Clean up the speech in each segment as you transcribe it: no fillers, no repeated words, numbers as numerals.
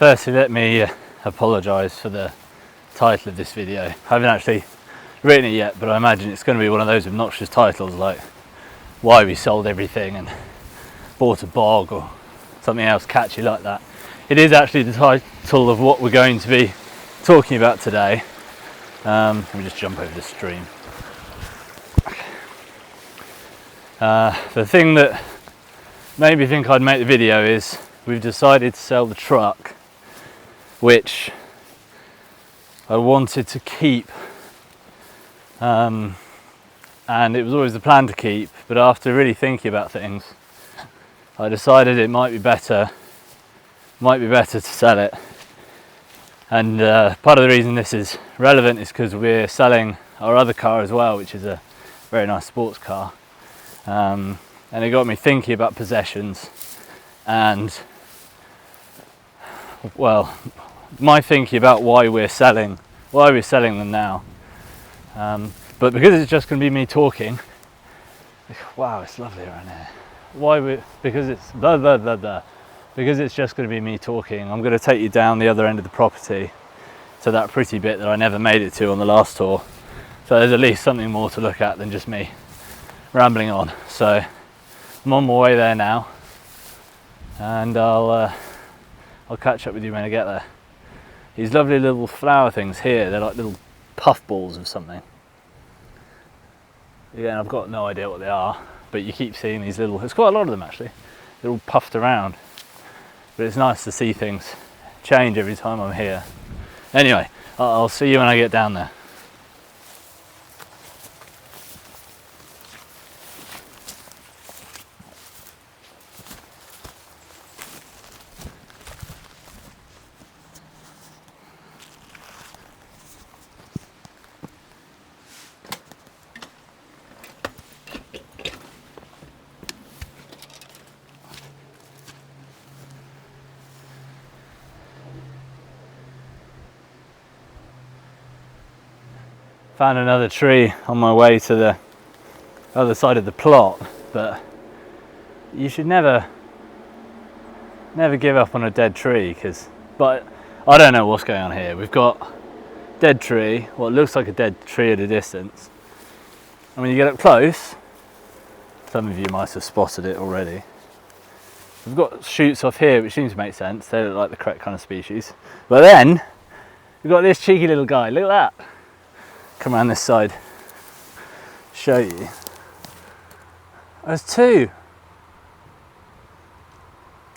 Firstly, let me apologise for the title of this video. I haven't actually written it yet, but I imagine it's going to be one of those obnoxious titles like why we sold everything and bought a bog or something else catchy like that. It is actually the title of what we're going to be talking about today. Let me just jump over the stream. The thing that made me think I'd make the video is we've decided to sell the truck, which I wanted to keep, and it was always the plan to keep, but after really thinking about things I decided it might be better to sell it. And part of the reason this is relevant is because we're selling our other car as well, which is a very nice sports car, and it got me thinking about possessions and, well, my thinking about why we're selling them now. But because it's just going to be me talking, wow, it's lovely around here. Because it's blah blah blah blah. Because it's just going to be me talking, I'm going to take you down the other end of the property to that pretty bit that I never made it to on the last tour. So there's at least something more to look at than just me rambling on. So I'm on my way there now, and I'll catch up with you when I get there. These lovely little flower things here, they're like little puff balls of something. Yeah, I've got no idea what they are, but you keep seeing these little, there's quite a lot of them actually. They're all puffed around. But it's nice to see things change every time I'm here. Anyway, I'll see you when I get down there. Found another tree on my way to the other side of the plot, but you should never give up on a dead tree, but I don't know what's going on here. We've got dead tree, what looks like a dead tree at a distance, and when you get up close, some of you might have spotted it already, we've got shoots off here which seems to make sense. They look like the correct kind of species, but then we've got this cheeky little guy. Look at that. Come around this side, show you. There's two.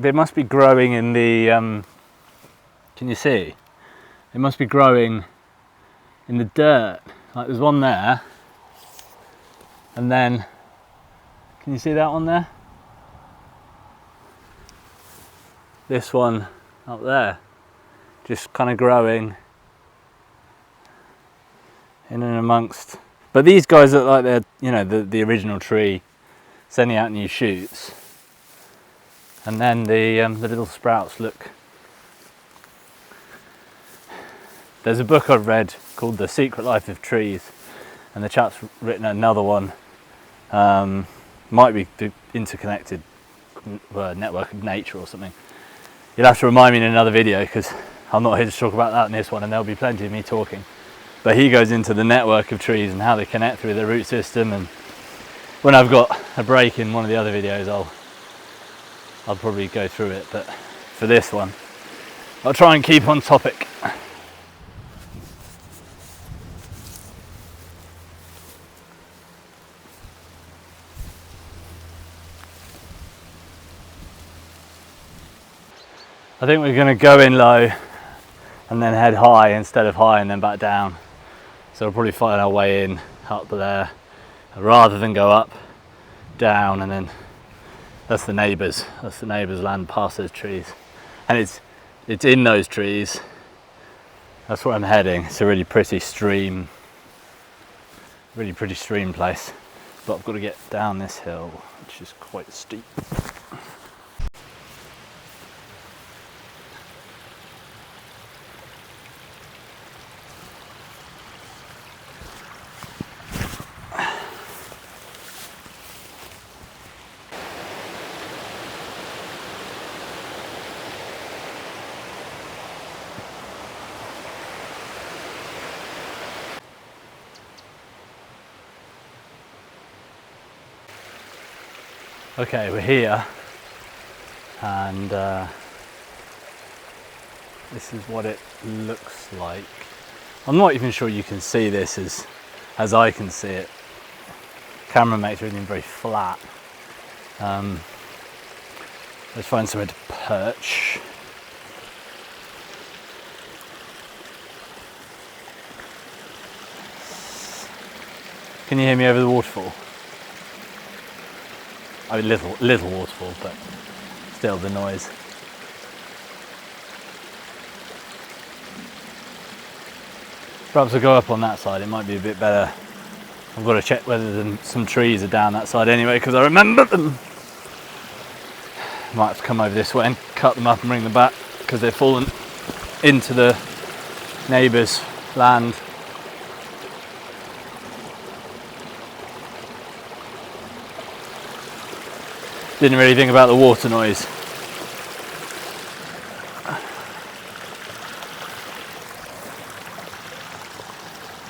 They must be growing in the, can you see? They must be growing in the dirt. Like there's one there, and then, can you see that one there? This one up there, just kind of growing in and amongst. But these guys look like they're, you know, the original tree sending out new shoots, and then the little sprouts look. There's a book I've read called The Secret Life of Trees, and the chap's written another one, might be the interconnected network of nature or something. You'll have to remind me in another video, because I'm not here to talk about that in this one, and there'll be plenty of me talking. But he goes into the network of trees and how they connect through their root system, and when I've got a break in one of the other videos I'll probably go through it, but for this one I'll try and keep on topic. I think we're going to go in low and then head high instead of high and then back down. So we'll probably find our way in up there rather than go up, down, and then that's the neighbours land past those trees. And it's in those trees. That's where I'm heading. It's a really pretty stream place. But I've got to get down this hill, which is quite steep. Okay, we're here, and this is what it looks like. I'm not even sure you can see this as I can see it. Camera makes everything very flat. Let's find somewhere to perch. Can you hear me over the waterfall? I mean, little waterfall, but still the noise. Perhaps I'll go up on that side, it might be a bit better. I've got to check whether some trees are down that side anyway, because I remember them. Might have to come over this way and cut them up and bring them back, because they've fallen into the neighbour's land. Didn't really think about the water noise.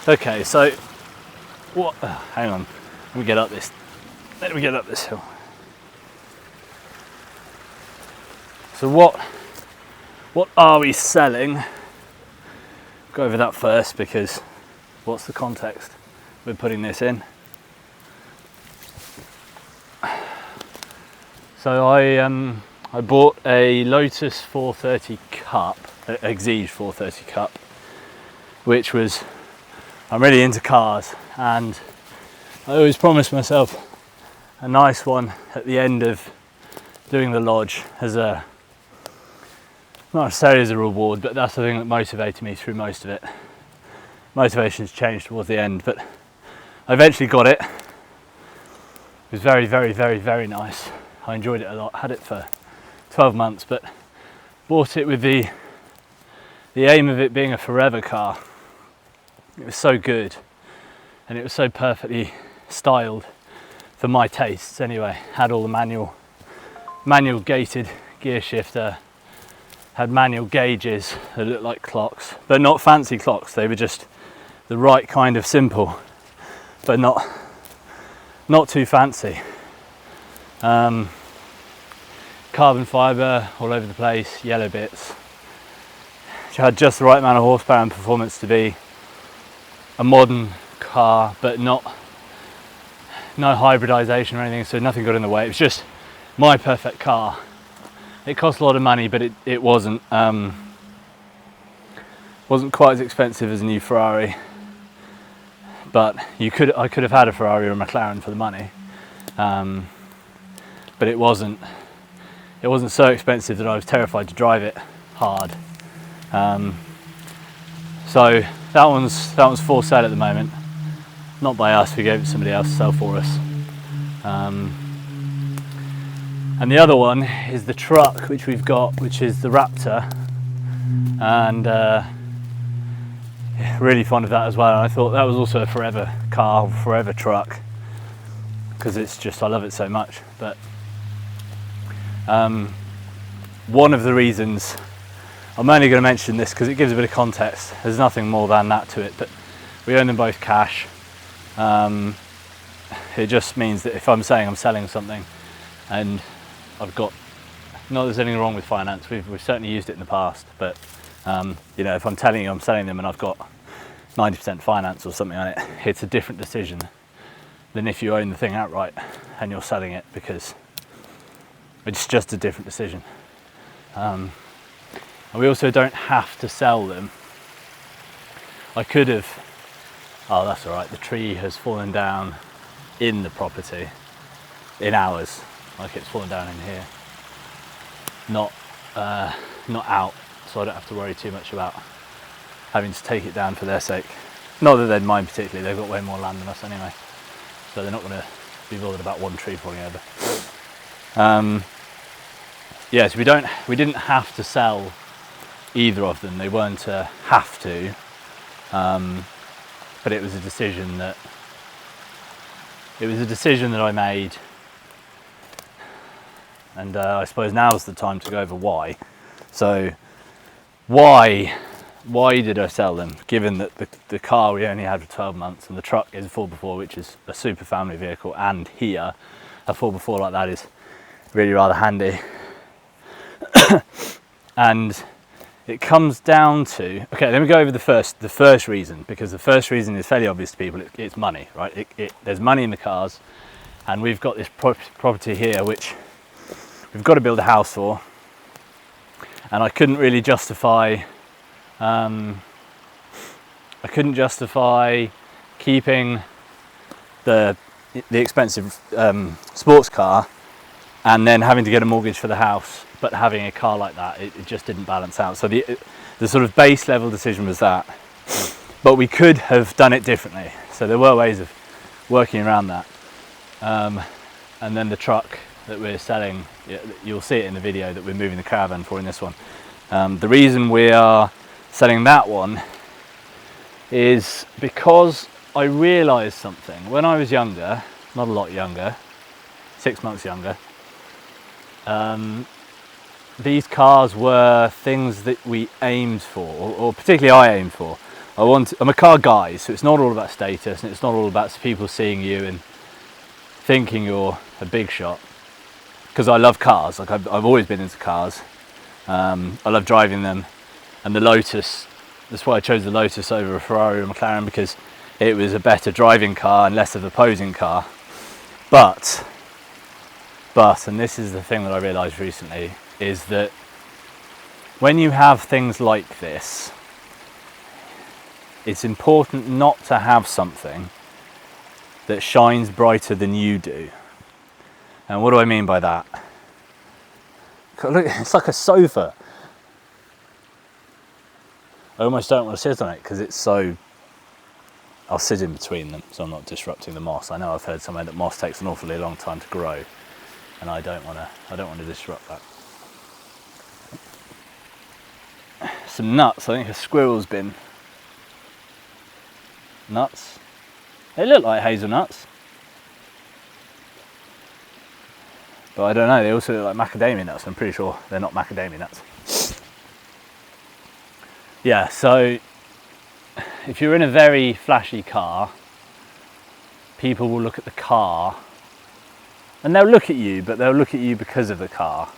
Okay, so what? Hang on. Let me get up this hill. So what are we selling? Go over that first, because what's the context we're putting this in? So I bought a Lotus 430 cup, Exige 430 cup, which was, I'm really into cars, and I always promised myself a nice one at the end of doing the lodge as a, not necessarily as a reward, but that's the thing that motivated me through most of it. Motivations changed towards the end, but I eventually got it. It was very, very, very, very nice. I enjoyed it a lot. Had it for 12 months, but bought it with the aim of it being a forever car. It was so good, and it was so perfectly styled for my tastes anyway. Had all the manual gated gear shifter, had manual gauges that looked like clocks, but not fancy clocks. They were just the right kind of simple, but not too fancy. Carbon fibre all over the place, yellow bits. Which had just the right amount of horsepower and performance to be a modern car, but no hybridization or anything, so nothing got in the way. It was just my perfect car. It cost a lot of money, but it wasn't quite as expensive as a new Ferrari. But I could have had a Ferrari or a McLaren for the money, but it wasn't so expensive that I was terrified to drive it hard. So that one's for sale at the moment. Not by us, we gave it to somebody else to sell for us. And the other one is the truck which we've got, which is the Raptor, and really fond of that as well. And I thought that was also a forever car, forever truck, because I love it so much. But one of the reasons, I'm only going to mention this because it gives a bit of context, there's nothing more than that to it, but we own them both cash. It just means that if I'm saying I'm selling something and I've got, not that there's anything wrong with finance, we've certainly used it in the past, but if I'm telling you I'm selling them and I've got 90% finance or something on it, it's a different decision than if you own the thing outright and you're selling it, because it's just a different decision. And we also don't have to sell them. I could have, oh that's all right, the tree has fallen down in the property in ours, like it's fallen down in here, not out, so I don't have to worry too much about having to take it down for their sake. Not that they'd mind particularly, they've got way more land than us anyway, so they're not going to be bothered about one tree falling over. Yes, we didn't have to sell either of them. They weren't a have to, but it was a decision that I made, and I suppose now's the time to go over why. So why did I sell them, given that the car we only had for 12 months and the truck is a 4x4, which is a super family vehicle, and here a 4x4 like that is really rather handy. And it comes down to, okay, let me go over the first reason, because the first reason is fairly obvious to people. It's money, right? There's money in the cars, and we've got this property here which we've got to build a house for, and I couldn't really justify keeping the expensive sports car and then having to get a mortgage for the house, but having a car like that, it just didn't balance out. So the sort of base level decision was that, but we could have done it differently. So there were ways of working around that. And then the truck that we're selling, you'll see it in the video that we're moving the caravan for in this one. The reason we are selling that one is because I realised something. When I was younger, not a lot younger, 6 months younger, these cars were things that we aimed for, or particularly I aimed for. I'm a car guy, so it's not all about status, and it's not all about people seeing you and thinking you're a big shot. Because I love cars, like I've always been into cars. I love driving them, and the Lotus, that's why I chose the Lotus over a Ferrari or McLaren, because it was a better driving car and less of a posing car. But, and this is the thing that I realised recently, is that when you have things like this, it's important not to have something that shines brighter than you do. And what do I mean by that? Look, it's like a sofa. I almost don't want to sit on it because it's so... I'll sit in between them so I'm not disrupting the moss. I know I've heard somewhere that moss takes an awfully long time to grow, and I don't want to disrupt that. Some nuts. I think a squirrel's been nuts. They look like hazelnuts, but I don't know, they also look like macadamia nuts. I'm pretty sure they're not macadamia nuts. Yeah, so if you're in a very flashy car, people will look at the car, and they'll look at you, but they'll look at you because of the car.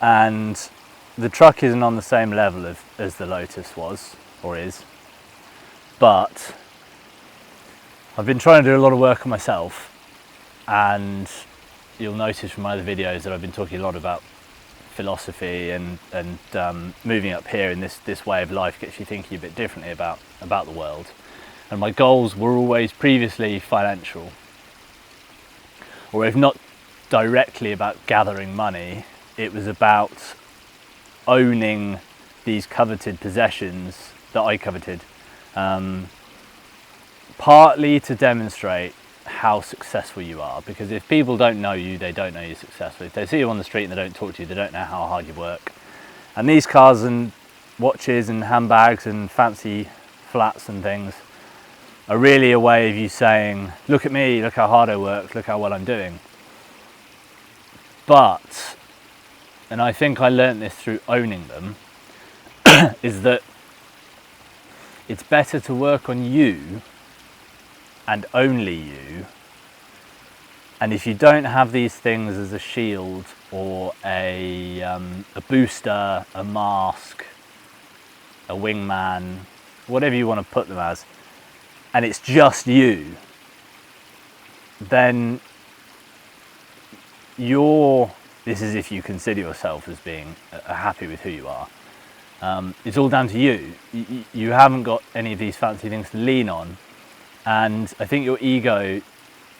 And the truck isn't on the same level as the Lotus was, or is, but I've been trying to do a lot of work on myself, and you'll notice from my other videos that I've been talking a lot about philosophy and moving up here in this way of life gets you thinking a bit differently about the world. And my goals were always previously financial, or if not directly about gathering money, it was about owning these coveted possessions that I coveted, partly to demonstrate how successful you are, because if people don't know you, they don't know you're successful. If they see you on the street and they don't talk to you, they don't know how hard you work. And these cars and watches and handbags and fancy flats and things are really a way of you saying, look at me, look how hard I work, look how well I'm doing. But, and I think I learned this through owning them, is that it's better to work on you and only you. And if you don't have these things as a shield or a booster, a mask, a wingman, whatever you want to put them as, and it's just you, then this is if you consider yourself as being happy with who you are. It's all down to you. You haven't got any of these fancy things to lean on, and I think your ego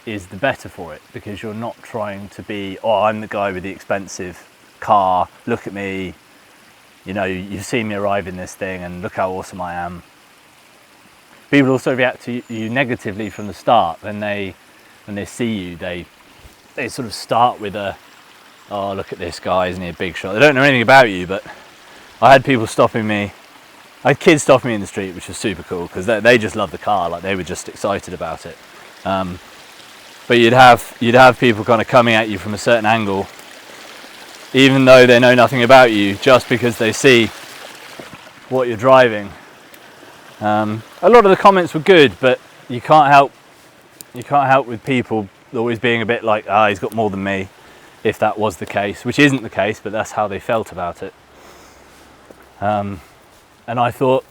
is the better for it, because you're not trying to be, oh, I'm the guy with the expensive car, look at me, you know, you've seen me arrive in this thing and look how awesome I am. People also react to you negatively from the start. When they see you, they sort of start with a, oh, look at this guy, isn't he a big shot? They don't know anything about you, but I had people stopping me. I had kids stopping me in the street, which was super cool, because they just love the car, like they were just excited about it. But you'd have people kind of coming at you from a certain angle, even though they know nothing about you, just because they see what you're driving. A lot of the comments were good, but you can't help with people always being a bit like, ah, he's got more than me. if that was the case, which isn't the case, but that's how they felt about it. And I thought,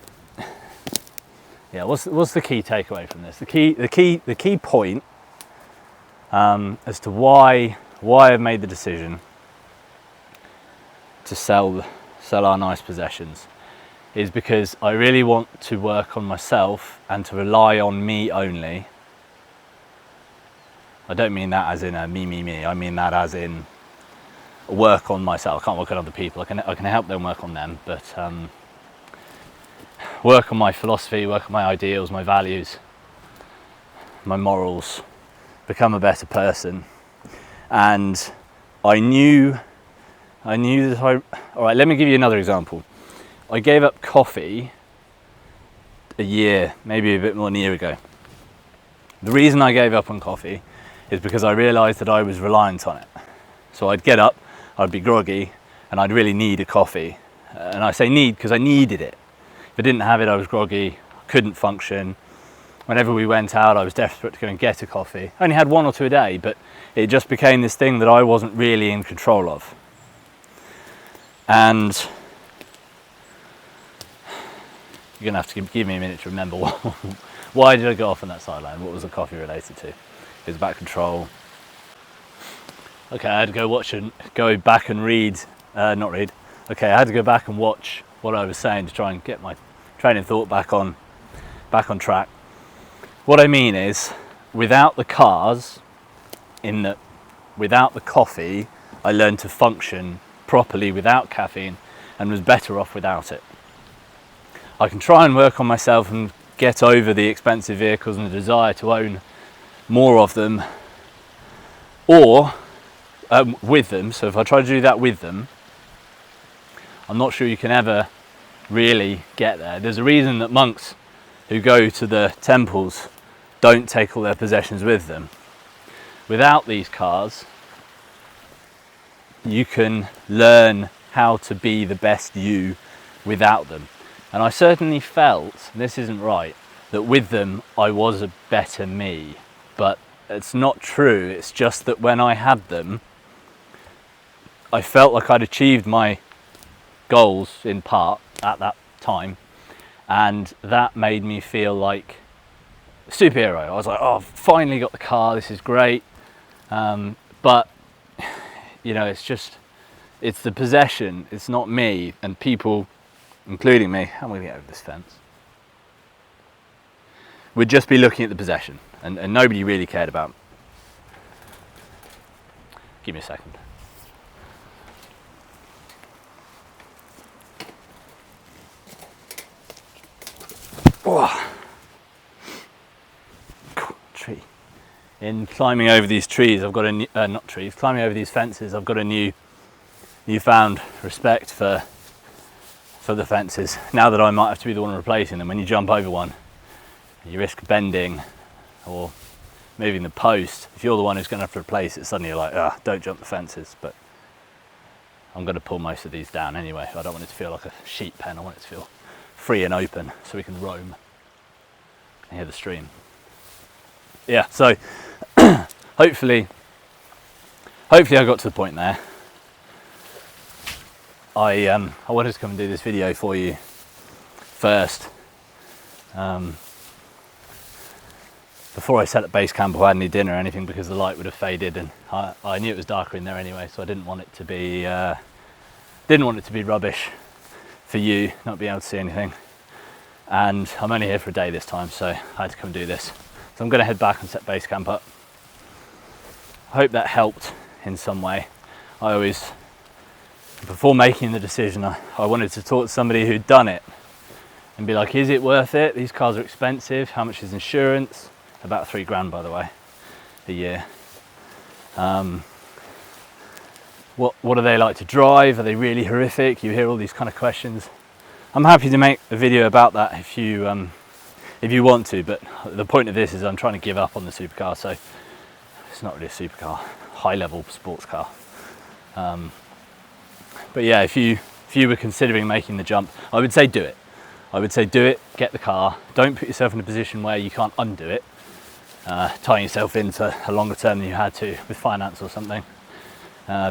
yeah, what's the key takeaway from this? The key point as to why I've made the decision to sell our nice possessions is because I really want to work on myself and to rely on me only. I don't mean that as in a me. I mean that as in work on myself. I can't work on other people. I can help them work on them, but work on my philosophy, work on my ideals, my values, my morals, become a better person. And I knew that all right, let me give you another example. I gave up coffee a year, maybe a bit more than a year ago. The reason I gave up on coffee is because I realised that I was reliant on it. So I'd get up, I'd be groggy, and I'd really need a coffee. And I say need because I needed it. If I didn't have it, I was groggy, couldn't function. Whenever we went out, I was desperate to go and get a coffee. I only had 1 or 2 a day, but it just became this thing that I wasn't really in control of. And you're gonna have to give me a minute to remember why did I go off on that sideline? What was the coffee related to? It was about control. Okay, I had to go back and read, not read. Okay, I had to go back and watch what I was saying to try and get my training thought back on track. What I mean is, without the cars, without the coffee, I learned to function properly without caffeine and was better off without it. I can try and work on myself and get over the expensive vehicles and the desire to own more of them, or with them. So if I try to do that with them, I'm not sure you can ever really get there. There's a reason that monks who go to the temples don't take all their possessions with them. Without these cars, you can learn how to be the best you without them. And I certainly felt, and this isn't right, that with them I was a better me. But it's not true. It's just that when I had them, I felt like I'd achieved my goals in part at that time, and that made me feel like a superhero. I was like, oh, I've finally got the car, this is great. But you know, it's the possession, it's not me. And people, including me, how am I going to get over this fence, would just be looking at the possession, and nobody really cared about. Give me a second. Oh. Tree. In climbing over these trees, I've got climbing over these fences, I've got a newfound respect for the fences. Now that I might have to be the one replacing them, when you jump over one, you risk bending or moving the post. If you're the one who's going to have to replace it, suddenly you're like, don't jump the fences. But I'm going to pull most of these down anyway. I don't want it to feel like a sheep pen. I want it to feel free and open so we can roam and hear the stream. Yeah, so hopefully I got to the point there. I wanted to come and do this video for you first. Before I set up base camp or had any dinner or anything, because the light would have faded, and I knew it was darker in there anyway, so I didn't want it to be rubbish for you not being able to see anything. And I'm only here for a day this time, so I had to come and do this. So I'm going to head back and set base camp up. I hope that helped in some way. I always, before making the decision, I wanted to talk to somebody who'd done it and be like, is it worth it? These cars are expensive. How much is insurance? About £3,000, by the way, a year. What are they like to drive? Are they really horrific? You hear all these kind of questions. I'm happy to make a video about that if you want to, but the point of this is I'm trying to give up on the supercar, so it's not really a supercar, high-level sports car. But yeah, if you were considering making the jump, I would say do it. I would say do it, get the car. Don't put yourself in a position where you can't undo it, tying yourself into a longer term than you had to with finance or something.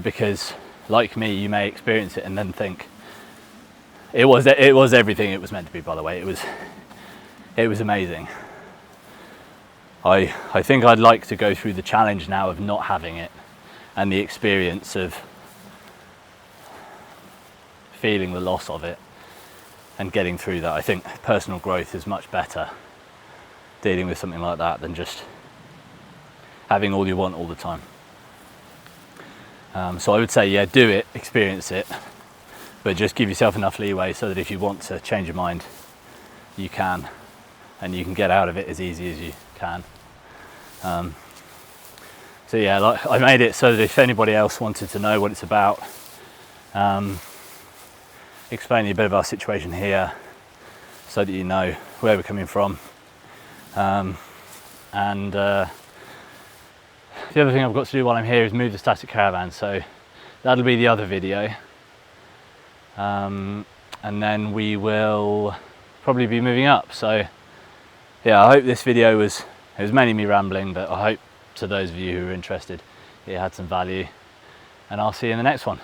because like me, you may experience it and then think it was everything it was meant to be. By the way, it was amazing. I think I'd like to go through the challenge now of not having it, and the experience of feeling the loss of it and getting through that. I think personal growth is much better dealing with something like that than just having all you want all the time. So I would say, yeah, do it, experience it, but just give yourself enough leeway so that if you want to change your mind, you can, and you can get out of it as easy as you can. So yeah, like, I made it so that if anybody else wanted to know what it's about, explaining a bit of our situation here so that you know where we're coming from. And the other thing I've got to do while I'm here is move the static caravan, so that'll be the other video. And then we will probably be moving up. So yeah, I hope this video it was mainly me rambling, but I hope to those of you who are interested it had some value, and I'll see you in the next one.